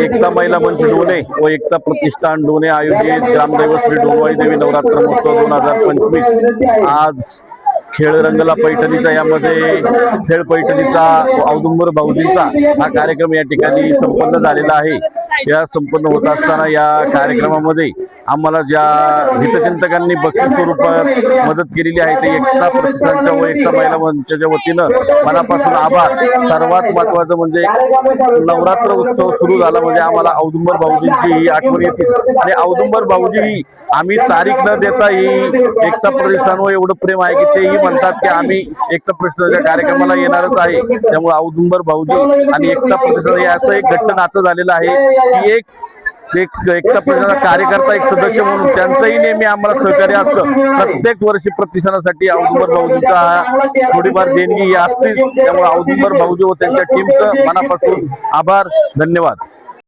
एकता महिला मंच डोने व एकता प्रतिष्ठान डोने आयोजित ग्रामदैवत श्री डोंगवाई देवी नवरात्र महोत्सव 2025 आज खेळ रंगला पैठणीचा, यामध्ये खेळ पैठणीचा औदुंबर भाऊजींचा हा कार्यक्रम या ठिकाणी संपन्न झालेला आहे। या संपन्न होत असताना या कार्यक्रमामध्ये आम्हाला ज्या हितचिंतकांनी बक्षीस स्वरूपात मदत केलेली आहे ते एकता प्रतिष्ठानच्या व एकता महिला मंचाच्या वतीनं मनापासून आभार। सर्वात महत्त्वाचं म्हणजे नवरात्र उत्सव सुरू झाला म्हणजे आम्हाला औदुंबर भाऊजींची ही आठवण येते आणि औदुंबर भाऊजी आम्ही तारीख न देता ही एकता प्रतिष्ठानवर एवढं प्रेम आहे की तेही म्हणतात की आम्ही एकता प्रतिष्ठानच्या कार्यक्रमाला येणारच आहे। त्यामुळे औदुंबर भाऊजी आणि एकता प्रतिष्ठान हे असं एक घट्ट नातं झालेलं आहे की एकता प्रतिष्ठानचा कार्यकर्ता, एक सदस्य म्हणून त्यांचंही नेहमी आम्हाला सहकार्य असतं। प्रत्येक वर्षी प्रतिष्ठानासाठी औदुंबर भाऊजींचा थोडीफार देणगी ही असतेच। त्यामुळे औदुंबर भाऊजी व त्यांच्या टीमचं मनापासून आभार, धन्यवाद।